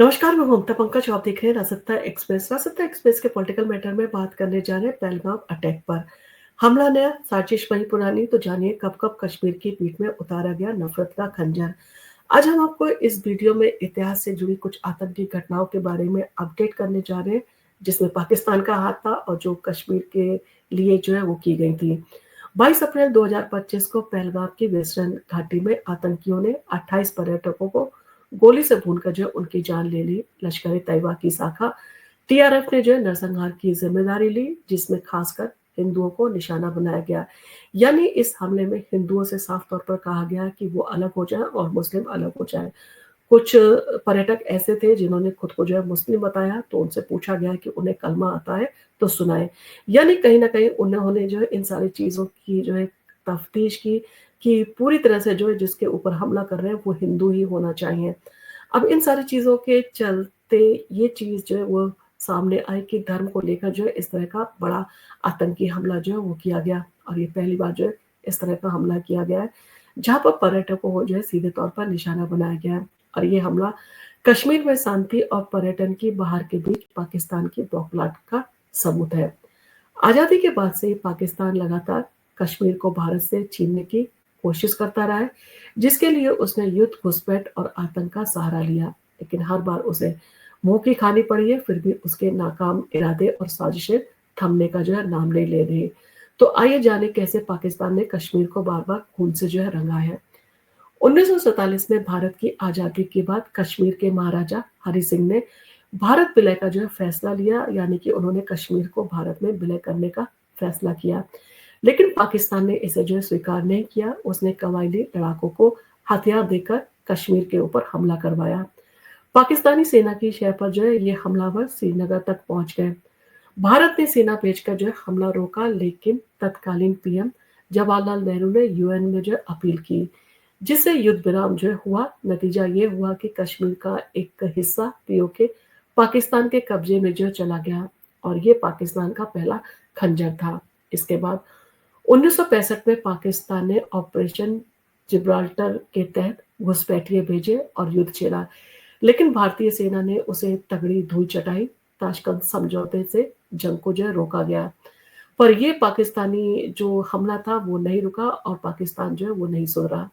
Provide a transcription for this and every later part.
नमस्कार, मैं ममता पंकज। आप देख रहे हैं राजसत्ता एक्सप्रेस। राजसत्ता एक्सप्रेस के पॉलिटिकल मैटर में बात करने जा रहे हैं पहलगाम अटैक पर। हमला नया, साजिश वही पुरानी। तो जानिए कब कब कश्मीर की पीठ में उतारा गया नफरत का खंजर। आज हम आपको इस वीडियो में इतिहास से जुड़ी कुछ आतंकी घटनाओं के बारे में अपडेट करने जा रहे हैं, जिसमें पाकिस्तान का हाथ था और जो कश्मीर के लिए जो है वो की गई थी। 22 अप्रैल 2025 को पहलगाम की वेस्टर्न घाटी में आतंकियों ने 28 पर्यटकों को गोली से भूनकर जो है उनकी जान ले ली। लश्कर ए तैयबा की शाखा टीआरएफ ने जो है नरसंहार की जिम्मेदारी ली, जिसमें खासकर हिंदुओं को निशाना बनाया गया। यानी इस हमले में हिंदुओं से साफ तौर पर कहा गया कि वो अलग हो जाएं और मुस्लिम अलग हो जाएं। कुछ पर्यटक ऐसे थे जिन्होंने खुद को जो है मुस्लिम बताया, तो उनसे पूछा गया कि उन्हें कलमा आता है तो सुनाएं। यानी कहीं ना कहीं उन्होंने जो है इन सारी चीजों की जो है तफ्तीश की कि पूरी तरह से जो है जिसके ऊपर हमला कर रहे हैं वो हिंदू ही होना चाहिए। अब इन सारी चीजों के चलते ये चीज जो है वो सामने आई कि धर्म को लेकर जो है इस तरह का बड़ा आतंकी हमला जो है वो किया गया। और ये पहली बार जो है इस तरह का हमला किया गया है, जहां पर पर्यटकों को जो है सीधे तौर पर निशाना बनाया गया है। और ये हमला कश्मीर में शांति और पर्यटन की बहार के बीच पाकिस्तान की बौखलाहट का सबूत है। आजादी के बाद से पाकिस्तान लगातार कश्मीर को भारत से छीनने की कोशिश करता रहा है, जिसके लिए उसने युद्ध, घुसपैठ और आतंक का सहारा लिया। लेकिन हर बार उसे मुंह की खानी पड़ी है, फिर भी उसके नाकाम इरादे और साजिशें थमने का जो है नाम नहीं ले रही। तो आइए जाने कैसे पाकिस्तान ने कश्मीर को बार बार खून से जो है रंगा है। 1947 में भारत की आजादी के बाद कश्मीर के महाराजा हरि सिंह ने भारत विलय का जो है फैसला लिया, यानी कि उन्होंने कश्मीर को भारत में विलय करने का फैसला किया। लेकिन पाकिस्तान ने इसे जो है स्वीकार नहीं किया। उसने कबायली लड़ाकों को हथियार देकर कश्मीर के ऊपर हमला करवाया। पाकिस्तानी सेना की शय पर जो है ये हमलावर श्रीनगर तक पहुंच गए। भारत ने सेना भेजकर जो है हमला रोका, लेकिन तत्कालीन पीएम जवाहरलाल नेहरू ने यूएन में जो है अपील की, जिससे युद्ध विराम जो है हुआ। नतीजा ये हुआ कि कश्मीर का एक हिस्सा पीओके पाकिस्तान के कब्जे में जो चला गया, और ये पाकिस्तान का पहला खंजर था। इसके बाद 1965 में पाकिस्तान ने ऑपरेशन जिब्राल्टर के तहत घुसपैठिए भेजे और युद्ध छेड़ा, लेकिन भारतीय सेना ने उसे तगड़ी धूल चटाई। ताशकंद समझौते से जंग को जो है रोका गया, पर ये पाकिस्तानी जो हमला था वो नहीं रुका और पाकिस्तान जो है वो नहीं सो रहा।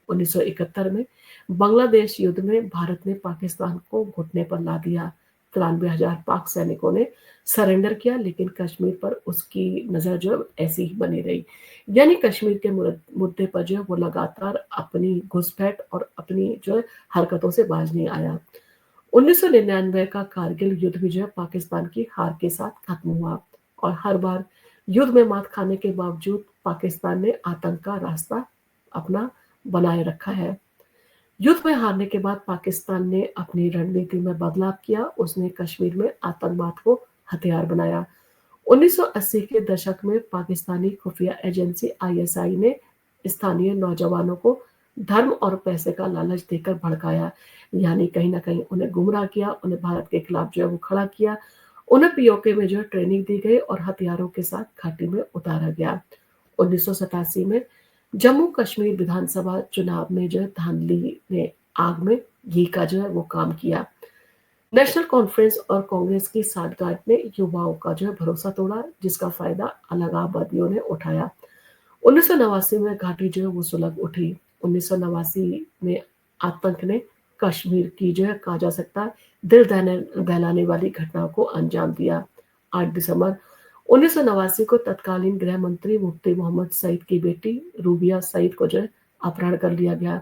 1971 में बांग्लादेश युद्ध में भारत ने पाकिस्तान को घुटने पर ला दिया। 93,000 पाक सैनिकों ने सरेंडर किया, लेकिन कश्मीर पर उसकी नजर जो है ऐसी ही बनी रही। यानी कश्मीर के मुद्दे पर जो है वो लगातार अपनी घुसपैठ और अपनी जो है हरकतों से बाज नहीं आया। 1999 का कारगिल युद्ध भी जो है पाकिस्तान की हार के साथ खत्म हुआ, और हर बार युद्ध में मात खाने के बावजूद पाकिस्तान ने आतंक का रास्ता अपना बनाए रखा है। युद्ध में हारने के बाद पाकिस्तान ने अपनी रणनीति में बदलाव किया। उसने कश्मीर में आतंकवाद को हथियार बनाया। 1980 के दशक में पाकिस्तानी खुफिया एजेंसी आईएसआई ने स्थानीय नौजवानों को धर्म और पैसे का लालच देकर भड़काया, यानी कहीं ना कहीं उन्हें गुमराह किया, उन्हें भारत के खिलाफ जो है वो खड़ा किया। उन्हें पीओके में जो है ट्रेनिंग दी गई और हथियारों के साथ घाटी में उतारा गया। 1987 में जम्मू कश्मीर विधानसभा चुनाव में जो है धांधली ने आग में घी का जो है वो काम किया। नेशनल कॉन्फ्रेंस और कांग्रेस की साठगांठ ने युवाओं का जो है भरोसा तोड़ा, जिसका फायदा अलगाववादियों ने उठाया। 1989 में घाटी जो है वो सुलग उठी। 1989 में आतंक ने कश्मीर की जो है कहा जा सकता है दिल दहलाने वाली घटनाओं को अंजाम दिया। 8 दिसंबर 1989 को तत्कालीन गृह मंत्री मुफ्ती मोहम्मद सईद की बेटी रूबिया सईद को जो है अपहरण कर लिया गया।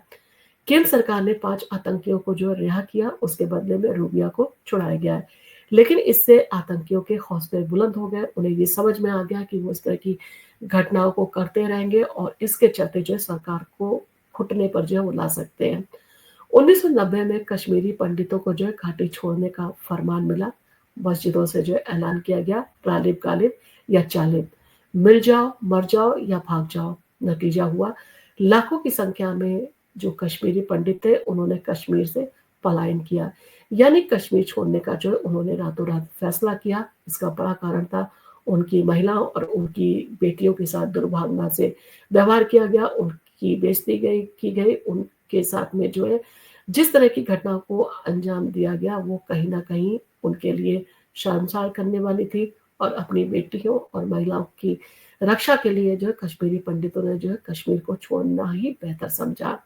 केंद्र सरकार ने 5 आतंकियों को जो रिहा किया, उसके बदले में रूबिया को छुड़ाया गया है। लेकिन इससे आतंकियों के हौसले बुलंद हो गए। उन्हें ये समझ में आ गया कि वो इस तरह की घटनाओं को करते रहेंगे और इसके चलते जो है सरकार को घुटने पर जो है वो ला सकते हैं। 1990 में कश्मीरी पंडितों को जो है घाटी छोड़ने का फरमान मिला। मस्जिदों से जो है ऐलान किया गया, गालिब गालिब या चालिब, मिल जाओ मर जाओ या भाग जाओ। नतीजा हुआ, लाखों की संख्या में जो कश्मीरी पंडित थे उन्होंने कश्मीर से पलायन किया। यानी कश्मीर छोड़ने का जो है उन्होंने रातों रात फैसला किया। इसका बड़ा कारण था उनकी महिलाओं और उनकी बेटियों के साथ दुर्भावना से व्यवहार किया गया, उनकी बेइज्जती की गई, उनके साथ में जो है जिस तरह की घटना को अंजाम दिया गया वो कहीं न कहीं उनके लिए शर्मसार करने वाली थी और अपनी बेटियों और महिलाओं की रक्षा के लिए जो है कश्मीरी पंडितों ने जो है कश्मीर को छोड़ना ही बेहतर समझा।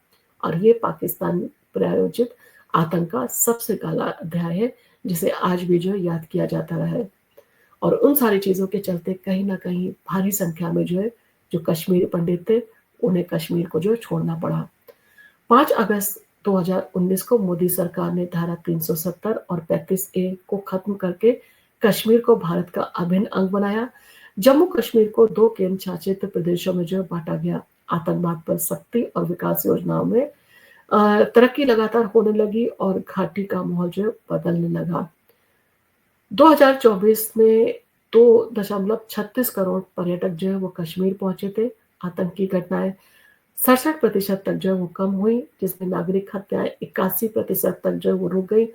और ये पाकिस्तान प्रायोजित आतंक का सबसे काला अध्याय है, जिसे आज भी जो है याद किया जाता रहा है। और उन सारी चीज़ों के चलते कहीं न कहीं भारी संख्या में जो है, जो कश्मीरी पंडित थे, उन्हें कश्मीर को जो है छोड़ना पड़ा। 5 अगस्त 2019 को मोदी सरकार ने धारा 370 और 35 ए को खत्म करके कश्मीर को भारत का अभिन्न अंग बनाया। जम्मू कश्मीर को 2 केंद्र शासित प्रदेशों में जो है बाँटा गया। आतंकवाद पर सख्ती और विकास योजनाओं में तरक्की लगातार होने लगी और घाटी का माहौल जो है बदलने लगा। 2024 में 2.36 करोड़ पर्यटक जो है वो कश्मीर पहुंचे थे। आतंकी घटनाएं 67% तक जो है वो कम हुई, जिसमें नागरिक हत्याएं 81% तक जो है वो रुक गई।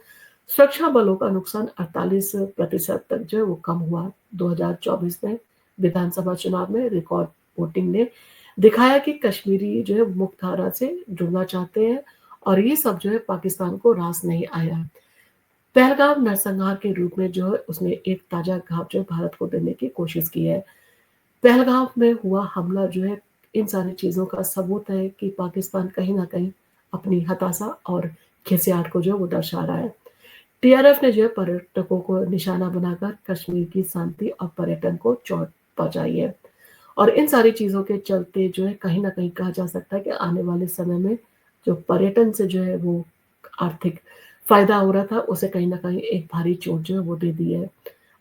सुरक्षा बलों का नुकसान 48% तक जो है वो कम हुआ। 2024 में विधानसभा चुनाव में रिकॉर्ड वोटिंग ने दिखाया कि कश्मीरी जो है मुख्यधारा से जुड़ना चाहते हैं और ये सब जो है पाकिस्तान को रास नहीं आया। पहलगाम नरसंहार के रूप में जो है उसने एक ताजा घाव जो है भारत को देने की कोशिश की है। पहलगाम में हुआ हमला जो है इन सारी चीज़ों का सबूत है कि पाकिस्तान कहीं न कहीं अपनी हताशा और खिसियाट को जो है वो दर्शा रहा है। टीआरएफ ने जो है पर्यटकों को निशाना बनाकर कश्मीर की शांति और पर्यटन को चोट पहुँचाई है। और इन सारी चीज़ों के चलते जो है कहीं न कहीं कहा जा सकता है कि आने वाले समय में जो पर्यटन से जो है वो आर्थिक फ़ायदा हो रहा था, उसे कहीं न कहीं एक भारी चोट जो है वो दे दी है।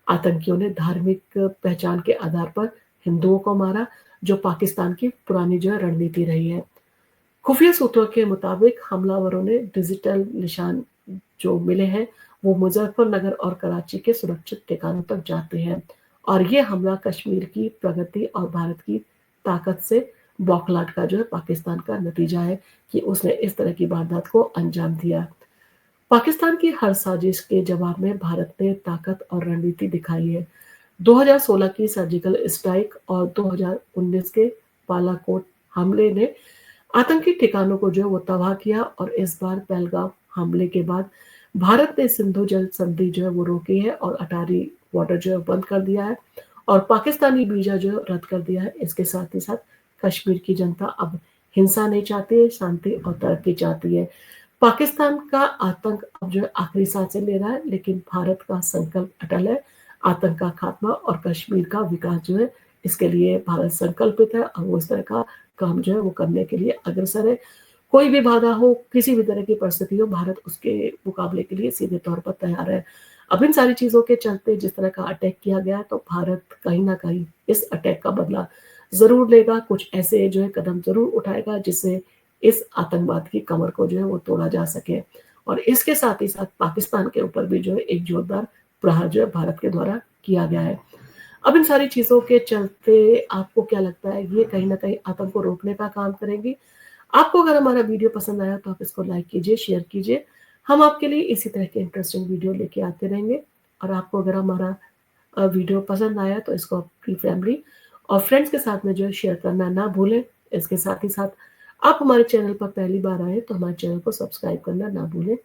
आतंकियों ने धार्मिक पहचान के आधार पर हिंदुओं को मारा, जो पाकिस्तान की पुरानी जो है रणनीति रही है। खुफिया सूत्रों के मुताबिक हमलावरों ने डिजिटल निशान जो मिले हैं, वो मुज़फ्फरनगर और कराची के सुरक्षित ठिकानों तक जाते हैं और ये हमला कश्मीर की प्रगति और भारत की ताकत से बौखलाहट का जो है पाकिस्तान का नतीजा है कि उसने इस तरह की वारदात को अंजाम दिया। पाकिस्तान की हर साजिश के जवाब में भारत ने ताकत और रणनीति दिखाई है। 2016 की सर्जिकल स्ट्राइक और 2019 के बालाकोट हमले ने आतंकी ठिकानों को जो है वो तबाह किया और इस बार पहलगाम हमले के बाद भारत ने सिंधु जल संधि जो है वो रोकी है और अटारी बॉर्डर जो है बंद कर दिया है और पाकिस्तानी वीजा जो है रद्द कर दिया है। इसके साथ ही साथ कश्मीर की जनता अब हिंसा नहीं चाहती है, शांति और तरक्की चाहती है। पाकिस्तान का आतंक अब जो है आखिरी सांसें ले रहा है, लेकिन भारत का संकल्प अटल है। आतंक का खात्मा और कश्मीर का विकास जो है, इसके लिए भारत संकल्पित है और वो इस तरह का काम जो है वो करने के लिए अग्रसर है। कोई भी बाधा हो, किसी भी तरह की परिस्थिति हो, भारत उसके मुकाबले के लिए सीधे तौर पर तैयार है। अब इन सारी चीज़ों के चलते जिस तरह का अटैक किया गया, तो भारत कहीं न कहीं इस अटैक का बदला ज़रूर लेगा। कुछ ऐसे जो है कदम ज़रूर उठाएगा, जिससे इस आतंकवाद की कमर को जो है वो तोड़ा जा सके। और इसके साथ ही साथ पाकिस्तान के ऊपर भी जो है एक जोरदार प्रहार जो है भारत के द्वारा किया गया है। अब इन सारी चीज़ों के चलते आपको क्या लगता है, ये कहीं न कहीं आतंक को रोकने का काम करेंगी? आपको अगर हमारा वीडियो पसंद आया तो आप इसको लाइक कीजिए, शेयर कीजिए। हम आपके लिए इसी तरह के इंटरेस्टिंग वीडियो लेके आते रहेंगे और आपको अगर हमारा वीडियो पसंद आया तो इसको अपनी फैमिली और फ्रेंड्स के साथ में जो है शेयर करना ना भूलें। इसके साथ ही साथ आप हमारे चैनल पर पहली बार आए तो हमारे चैनल को सब्सक्राइब करना ना भूलें।